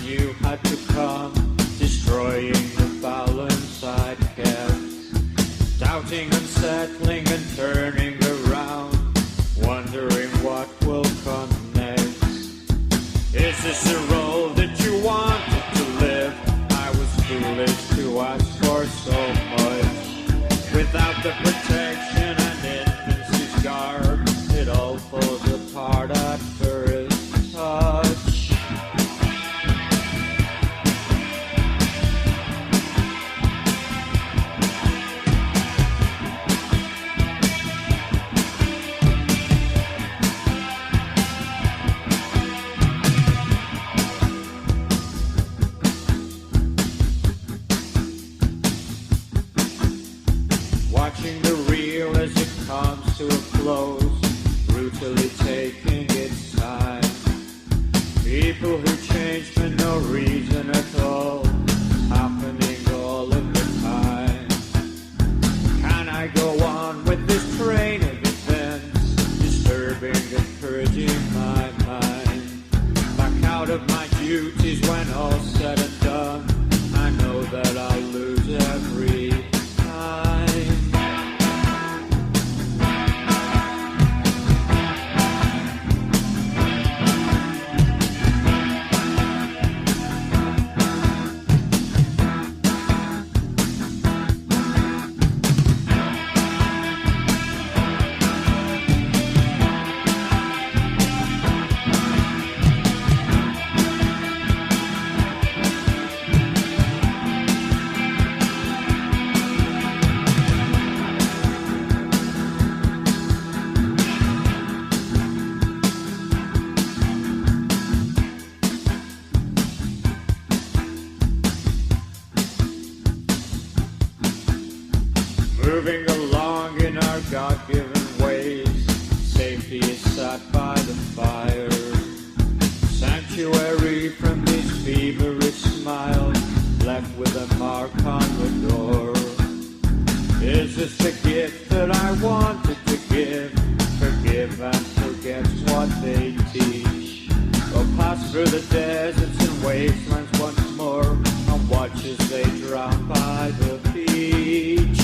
knew had to come, destroying the balance I'd kept, doubting, unsettling, and turning around, wondering what will come next. Is this the role that you wanted to live? I was foolish to ask for so much. Without the protection and infancy's garb, it all falls apart at first touch. Watching the reel as it comes to a close, brutally taking its time. People who change for no reason at all, happening all of the time. Can I go on with this train of events, disturbing and purging my mind? Back out of my duties when all's said and done, I know that I'll lose every time. Moving along in our God-given ways, safety is sought by the fire. Sanctuary from these feverish smiles, left with a mark on the door. Is this the gift that I wanted to give? Forgive and forget's what they teach. Or pass through the deserts and wastelands once more, and watch as they drown by the beach.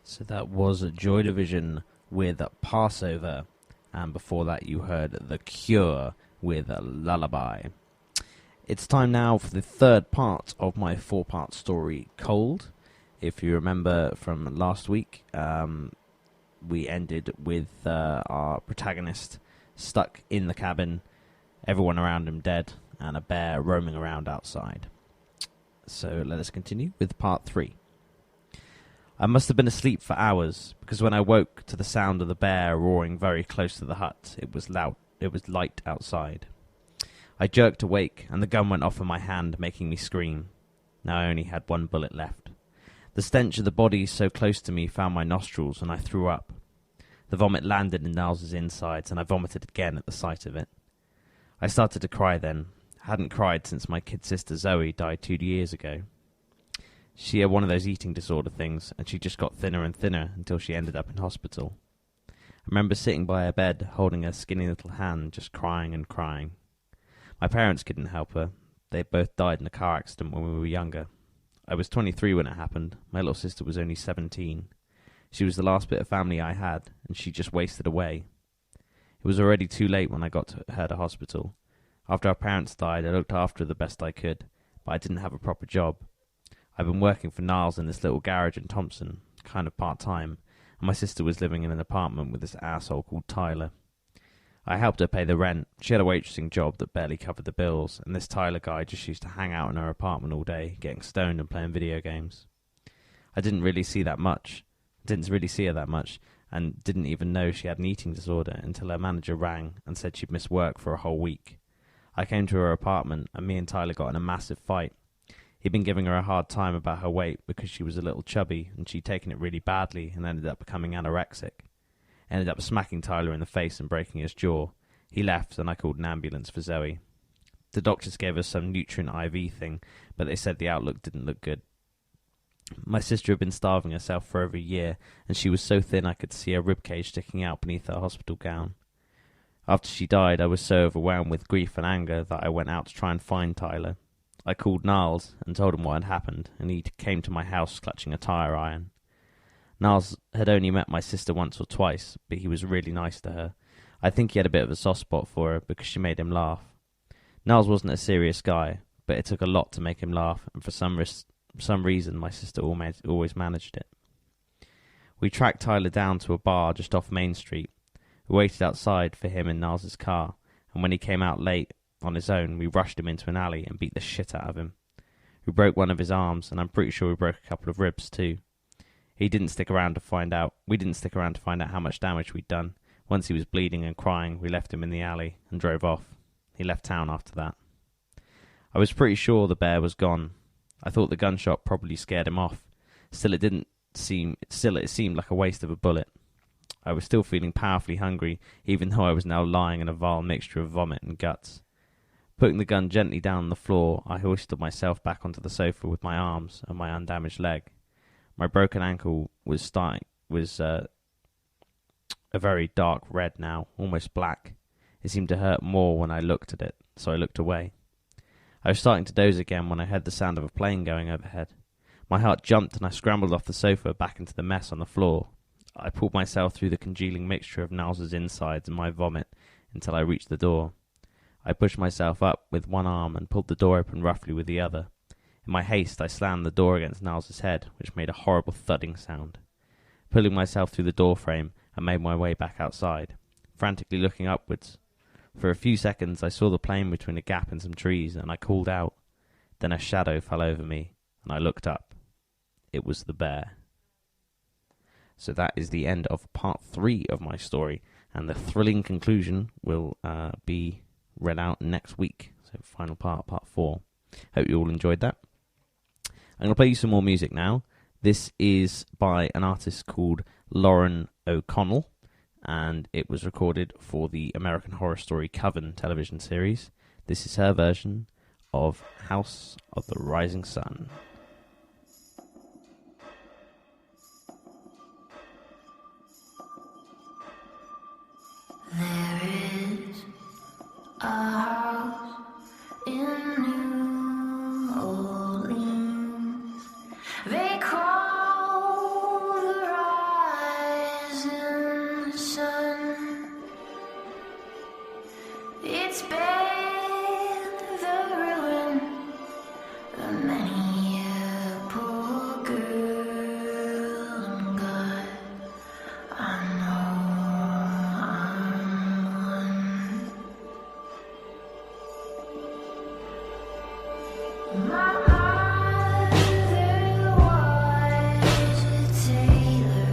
So that was Joy Division with Passover, and before that you heard The Cure with Lullaby. It's time now for the third part of my four-part story, Cold. If you remember from last week, we ended with our protagonist stuck in the cabin, everyone around him dead, and a bear roaming around outside. So let us continue with part 3. I must have been asleep for hours, because when I woke to the sound of the bear roaring very close to the hut, it was light outside. I jerked awake, and the gun went off in my hand, making me scream. Now I only had one bullet left. The stench of the body so close to me found my nostrils, and I threw up. The vomit landed in Niles's insides, and I vomited again at the sight of it. I started to cry then. I hadn't cried since my kid sister Zoe died 2 years ago. She had one of those eating disorder things, and she just got thinner and thinner until she ended up in hospital. remember sitting by her bed, holding her skinny little hand, just crying and crying. My parents couldn't help her. They both died in a car accident when we were younger. I was 23 when it happened. My little sister was only 17. She was the last bit of family I had, and she just wasted away. It was already too late when I got her to hospital. After our parents died, I looked after her the best I could, but I didn't have a proper job. I've been working for Niles in this little garage in Thompson, kind of part-time, and my sister was living in an apartment with this asshole called Tyler. I helped her pay the rent. She had a waitressing job that barely covered the bills, and this Tyler guy just used to hang out in her apartment all day, getting stoned and playing video games. I didn't really see her that much, and didn't even know she had an eating disorder until her manager rang and said she'd missed work for a whole week. I came to her apartment, and me and Tyler got in a massive fight. He'd been giving her a hard time about her weight because she was a little chubby, and she'd taken it really badly and ended up becoming anorexic. Ended up smacking Tyler in the face and breaking his jaw. He left, and I called an ambulance for Zoe. The doctors gave us some nutrient IV thing, but they said the outlook didn't look good. My sister had been starving herself for over a year, and she was so thin I could see her ribcage sticking out beneath her hospital gown. After she died, I was so overwhelmed with grief and anger that I went out to try and find Tyler. I called Niles and told him what had happened, and he came to my house clutching a tire iron. Niles had only met my sister once or twice, but he was really nice to her. I think he had a bit of a soft spot for her because she made him laugh. Niles wasn't a serious guy, but it took a lot to make him laugh, and for some reason my sister always managed it. We tracked Tyler down to a bar just off Main Street. We waited outside for him in Niles' car, and when he came out late on his own, we rushed him into an alley and beat the shit out of him. We broke one of his arms, and I'm pretty sure we broke a couple of ribs too. We didn't stick around to find out how much damage we'd done. Once he was bleeding and crying, we left him in the alley and drove off. He left town after that. I was pretty sure the bear was gone. I thought the gunshot probably scared him off. Still, it seemed like a waste of a bullet. I was still feeling powerfully hungry, even though I was now lying in a vile mixture of vomit and guts. Putting the gun gently down on the floor, I hoisted myself back onto the sofa with my arms and my undamaged leg. My broken ankle was a very dark red now, almost black. It seemed to hurt more when I looked at it, so I looked away. I was starting to doze again when I heard the sound of a plane going overhead. My heart jumped and I scrambled off the sofa back into the mess on the floor. I pulled myself through the congealing mixture of Niles' insides and my vomit until I reached the door. I pushed myself up with one arm and pulled the door open roughly with the other. In my haste, I slammed the door against Niles' head, which made a horrible thudding sound. Pulling myself through the doorframe, I made my way back outside, frantically looking upwards. For a few seconds, I saw the plane between a gap and some trees, and I called out. Then a shadow fell over me, and I looked up. It was the bear. So that is the end of part 3 of my story, and the thrilling conclusion will be read out next week. So final part 4. Hope you all enjoyed that. I'm going to play you some more music now. This is by an artist called Lauren O'Connell, and it was recorded for the American Horror Story Coven television series. This is her version of House of the Rising Sun. There is a house in New Orleans. They call the rising sun. It's been the ruin of many a poor girl, and God, I know I'm one. My mother was a tailor.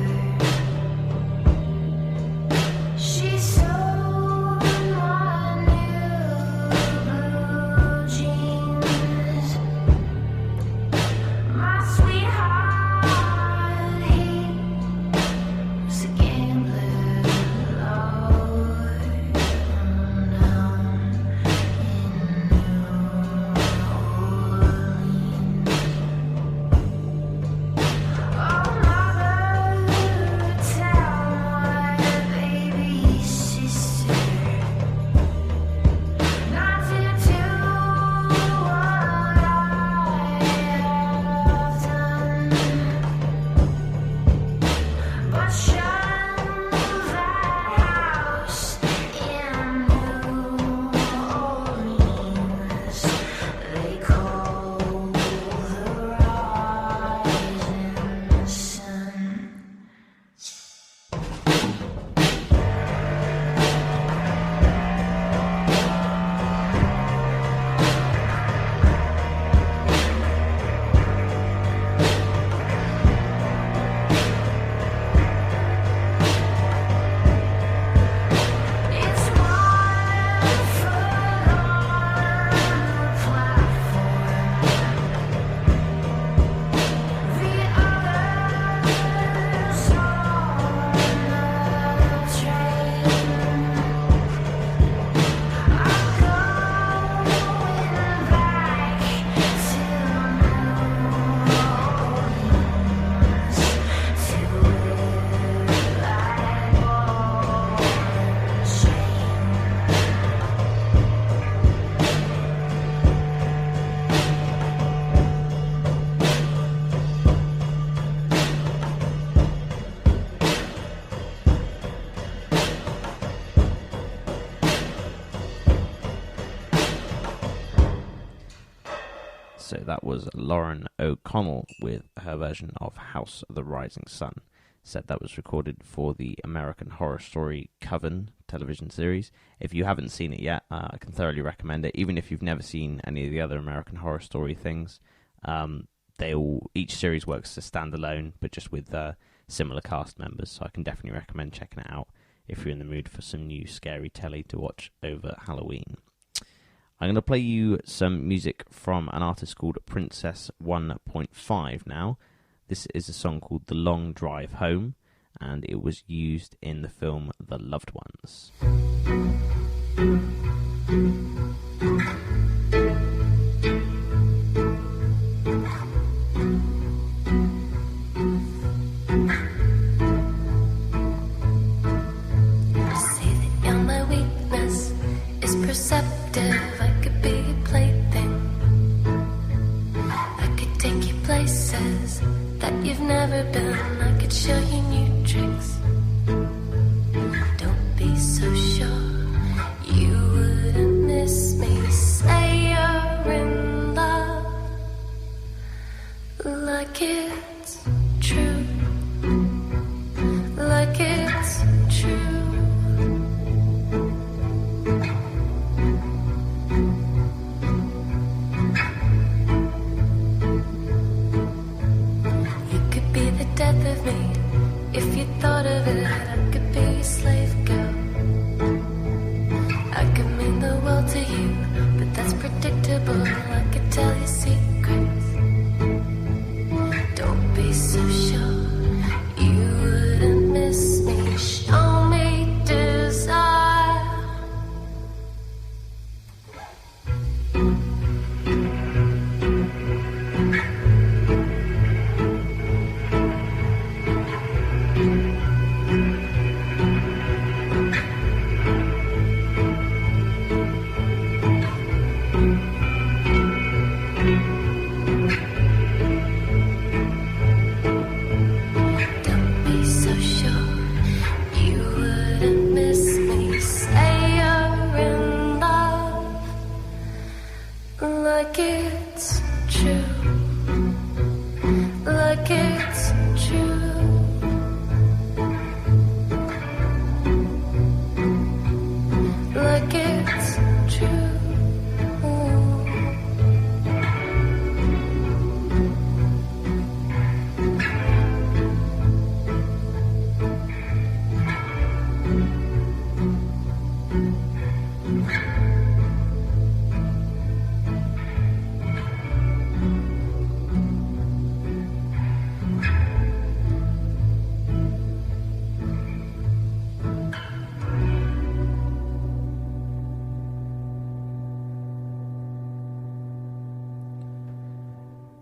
She sewed my new So that was Lauren O'Connell with her version of House of the Rising Sun. Said that was recorded for the American Horror Story Coven television series. If you haven't seen it yet, I can thoroughly recommend it. Even if you've never seen any of the other American Horror Story things, each series works as a standalone, but just with similar cast members. So I can definitely recommend checking it out if you're in the mood for some new scary telly to watch over Halloween. I'm going to play you some music from an artist called Princess 1.5 now. This is a song called The Long Drive Home, and it was used in the film The Loved Ones. See that you're my weakness is perceptive. I could be a plaything. I could take you places that you've never been. I could show you new tricks. Don't be so sure you wouldn't miss me. Say you're in love like it's true. Like it's true. Death of me, if you thought of it, I could be a slave girl. I could mean the world to you, but that's predictable. I could tell you secrets. Don't be so sure you wouldn't miss me. Show me desire. Like it's true. Like it's true. Like it's true.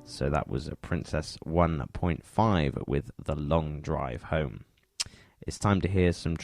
So that was a Princess 1.5 with The Long Drive Home. It's time to hear some